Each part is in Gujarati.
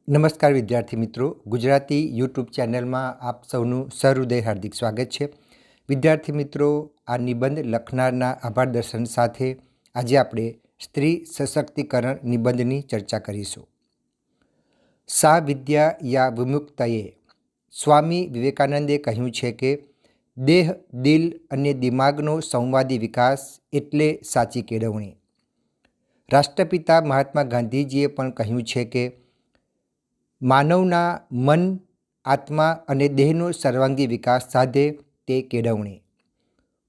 નમસ્કાર વિદ્યાર્થી મિત્રો, ગુજરાતી યુટ્યુબ ચેનલમાં આપ સૌનું સહૃદય હાર્દિક સ્વાગત છે. વિદ્યાર્થી મિત્રો, આ નિબંધ લખનારના આભાર દર્શન સાથે આજે આપણે સ્ત્રી સશક્તિકરણ નિબંધની ચર્ચા કરીશું. સા વિદ્યા યા વિમુક્તયે. સ્વામી વિવેકાનંદે કહ્યું છે કે દેહ, દિલ અને દિમાગનો સંવાદી વિકાસ એટલે સાચી કેળવણી. રાષ્ટ્રપિતા મહાત્મા ગાંધીજીએ પણ કહ્યું છે કે માનવના મન, આત્મા અને દેહનો સર્વાંગી વિકાસ સાધે તે કેળવણી.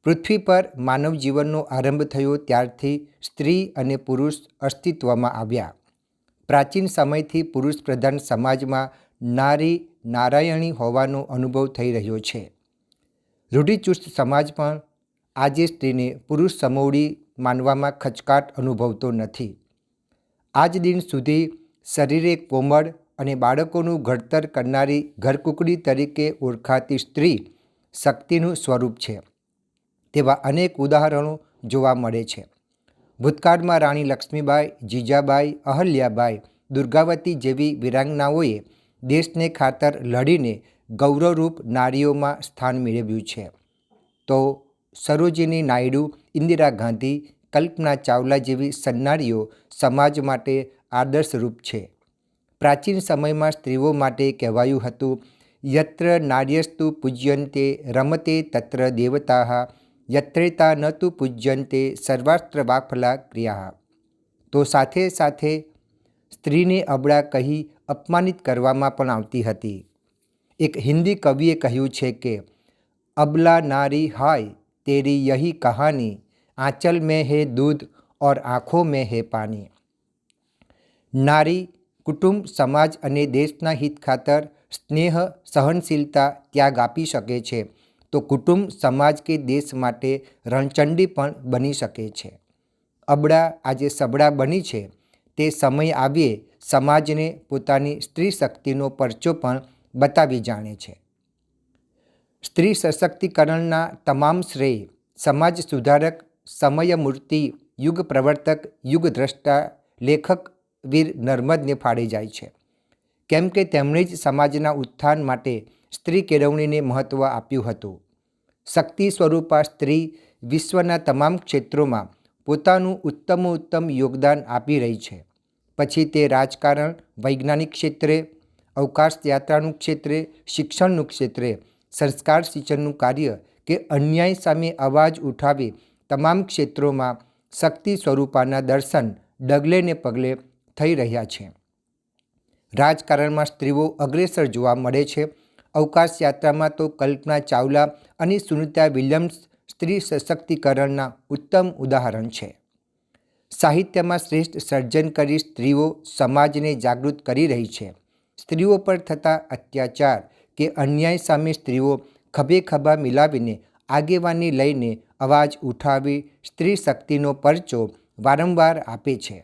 પૃથ્વી પર માનવ જીવનનો આરંભ થયો ત્યારથી સ્ત્રી અને પુરુષ અસ્તિત્વમાં આવ્યા. પ્રાચીન સમયથી પુરુષ પ્રધાન સમાજમાં નારી નારાયણી હોવાનો અનુભવ થઈ રહ્યો છે. રૂઢિચુસ્ત સમાજ પણ આજે સ્ત્રીને પુરુષ સમોવડી માનવામાં ખચકાટ અનુભવતો નથી. આજ દિન સુધી શરીરે કોમળ અને બાળકોનું ઘડતર કરનારી ઘરકુકડી તરીકે ઓળખાતી સ્ત્રી શક્તિનું સ્વરૂપ છે. તેવા અનેક ઉદાહરણો જોવા મળે છે. ભૂતકાળમાં રાણી લક્ષ્મીબાઈ, જીજાબાઈ, અહલ્યાબાઈ, દુર્ગાવતી જેવી વીરાંગનાઓએ દેશને ખાતર લડીને ગૌરવરૂપ નારીઓમાં સ્થાન મેળવ્યું છે. તો સરોજિની નાયડુ, ઇન્દિરા ગાંધી, કલ્પના ચાવલા જેવી સન્નારીઓ સમાજ માટે આદર્શરૂપ છે. પ્રાચીન સમયમાં સ્ત્રીઓ માટે કહેવાયું હતું, યત્ર નાર્યસ્તુ પૂજ્યન્તે રમતે તત્ર દેવતાઃ યત્રેતા ન તુ પૂજ્યન્તે સર્વાસ્ત્ર વાફલા ક્રિયા. તો સાથે સાથે સ્ત્રીને અબળા કહી અપમાનિત કરવામાં પણ આવતી હતી. એક હિન્દી કવિએ કહ્યું છે કે અબલા નારી હાય તેરી યહી કહાની, આંચલ મેં હે દૂધ ઓર આંખોं મેં હે પાની. નારી કુટુંબ, સમાજ અને દેશના હિત ખાતર સ્નેહ, સહનશીલતા, ત્યાગ આપી શકે છે તો કુટુંબ, સમાજ કે દેશ માટે રણચંડી પણ બની શકે છે. અબળા આજે સબળા બની છે તે સમય આવ્યે સમાજને પોતાની સ્ત્રી શક્તિનો પરચો પણ બતાવી જાણે છે. સ્ત્રી સશક્તિકરણના તમામ શ્રેય સમાજ સુધારક, સમયમૂર્તિ, યુગ પ્રવર્તક, યુગ દ્રષ્ટા, લેખક વીર નર્મદને ફાળે જાય છે. કેમ કે તેમણે જ સમાજના ઉત્થાન માટે સ્ત્રી કેળવણીને મહત્ત્વ આપ્યું હતું. શક્તિ સ્વરૂપા સ્ત્રી વિશ્વના તમામ ક્ષેત્રોમાં પોતાનું ઉત્તમોત્તમ યોગદાન આપી રહી છે. પછી તે રાજકારણ, વૈજ્ઞાનિક ક્ષેત્રે, અવકાશ યાત્રાનું ક્ષેત્રે, શિક્ષણનું ક્ષેત્રે, સંસ્કાર સિંચનનું કાર્ય કે અન્યાય સામે અવાજ ઉઠાવે, તમામ ક્ષેત્રોમાં શક્તિ સ્વરૂપાના દર્શન ડગલે ને પગલે થઈ રહ્યા છે. રાજકારણમાં સ્ત્રીઓ અગ્રેસર જોવા મળે છે. અવકાશ યાત્રામાં તો કલ્પના ચાવલા અને સુનિતા વિલિયમ્સ સ્ત્રી સશક્તિકરણના ઉત્તમ ઉદાહરણ છે. સાહિત્યમાં શ્રેષ્ઠ સર્જન કરી સ્ત્રીઓ સમાજને જાગૃત કરી રહી છે. સ્ત્રીઓ પર થતા અત્યાચાર કે અન્યાય સામે સ્ત્રીઓ ખભે ખભા મિલાવીને આગેવાની લઈને અવાજ ઉઠાવી સ્ત્રી શક્તિનો પરચો વારંવાર આપે છે.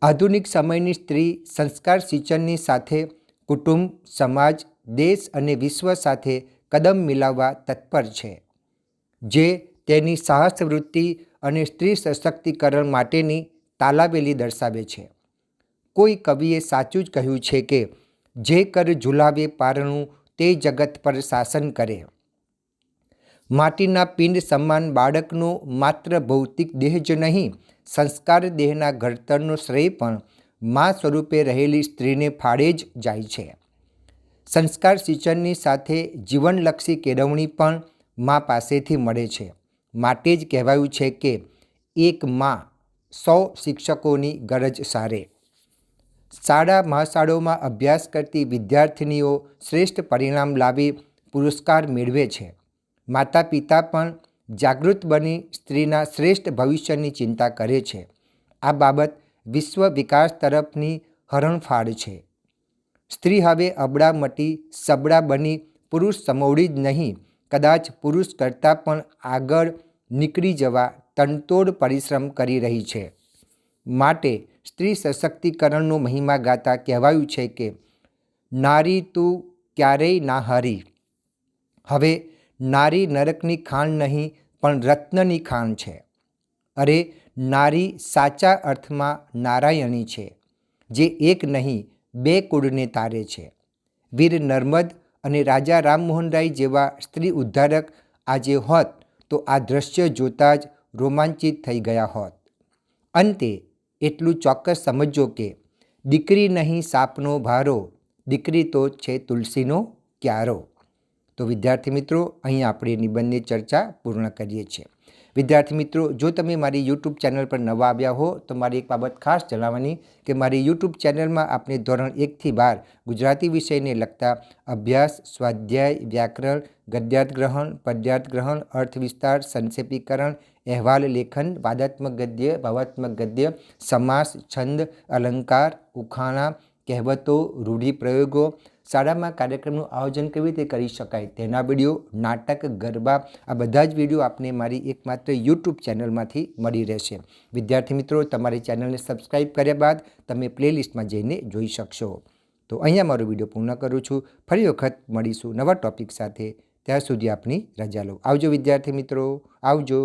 આધુનિક સમયની સ્ત્રી સંસ્કાર સિંચનની સાથે કુટુંબ, સમાજ, દેશ અને વિશ્વ સાથે કદમ મિલાવવા તત્પર છે, જે તેની સાહસ વૃત્તિ અને સ્ત્રી સશક્તિકરણ માટેની તાલાવેલી દર્શાવે છે. કોઈ કવિએ સાચું જ કહ્યું છે કે જે કર ઝુલાવે પારણું તે જગત પર શાસન કરે. માટીના પિંડ સમાન બાળકનો માત્ર ભૌતિક દેહ જ નહીં, સંસ્કાર દેહના ઘડતરનો શ્રેય પણ મા સ્વરૂપે રહેલી સ્ત્રીને ફાળે જ જાય છે. સંસ્કાર સિંચનની સાથે જીવનલક્ષી કેળવણી પણ મા પાસેથી મળે છે. માટે જ કહેવાયું છે કે એક મા 100 શિક્ષકોની ગરજ સારે. શાળા મહાશાળાઓમાં અભ્યાસ કરતી વિદ્યાર્થિનીઓ શ્રેષ્ઠ પરિણામ લાવી પુરસ્કાર મેળવે છે. માતા પિતા પણ જાગૃત બની સ્ત્રીના શ્રેષ્ઠ ભવિષ્યની ચિંતા કરે છે. આ બાબત વિશ્વ વિકાસ તરફની હરણફાળ છે. સ્ત્રી હવે અબળા મટી સબળા બની પુરુષ સમોવડી જ નહીં, કદાચ પુરુષ કરતાં પણ આગળ નીકળી જવા તનતોડ પરિશ્રમ કરી રહી છે. માટે સ્ત્રી સશક્તિકરણનો મહિમા ગાતા કહેવાયું છે કે નારી તું ક્યારેય ના હારી. હવે નારી નરકની ખાણ નહીં પણ રત્નની ખાણ છે. અરે નારી સાચા અર્થમાં નારાયણી છે, જે એક નહીં બે કુળને તારે છે. વીર નર્મદ અને રાજા રામમોહન રાય જેવા સ્ત્રી ઉદ્ધારક આજે હોત તો આ દ્રશ્ય જોતાં જ રોમાંચિત થઈ ગયા હોત. અંતે એટલું ચોક્કસ સમજો કે દીકરી નહીં સાપનો ભારો, દીકરી તો છે તુલસીનો ક્યારો. તો વિદ્યાર્થી મિત્રો, અહીં આપણે નિબંધની ચર્ચા પૂર્ણ કરીએ છીએ. વિદ્યાર્થી મિત્રો, જો તમે મારી યુટ્યુબ ચેનલ પર નવા આવ્યા હો તો મારી એક બાબત ખાસ જણાવવાની કે મારી યુટ્યુબ ચેનલમાં આપણે ધોરણ 1 થી 12 ગુજરાતી વિષયને લગતા અભ્યાસ, સ્વાધ્યાય, વ્યાકરણ, ગદ્યાર્થ ગ્રહણ, પદ્યાર્થ ગ્રહણ, અર્થ વિસ્તાર, સંક્ષેપીકરણ, અહેવાલ લેખન, વાદાત્મક ગદ્ય, ભાવાત્મક ગદ્ય, સમાસ, છંદ, અલંકાર, ઉખાણા, કહેવતો, રૂઢિપ્રયોગો, શાળામાં કાર્યક્રમનું આયોજન કેવી રીતે કરી શકાય તેના વિડીયો, નાટક, ગરબા, આ બધા જ વિડીયો આપને મારી એકમાત્ર યુટ્યુબ ચેનલમાંથી મળી રહેશે. વિદ્યાર્થી મિત્રો, તમારી ચેનલને સબસ્ક્રાઈબ કર્યા બાદ તમે પ્લેલિસ્ટમાં જઈને જોઈ શકશો. તો અહીંયા મારો વિડીયો પૂર્ણ કરું છું. ફરી વખત મળીશું નવા ટોપિક સાથે. ત્યાં સુધી આપની રજા લો. આવજો વિદ્યાર્થી મિત્રો, આવજો.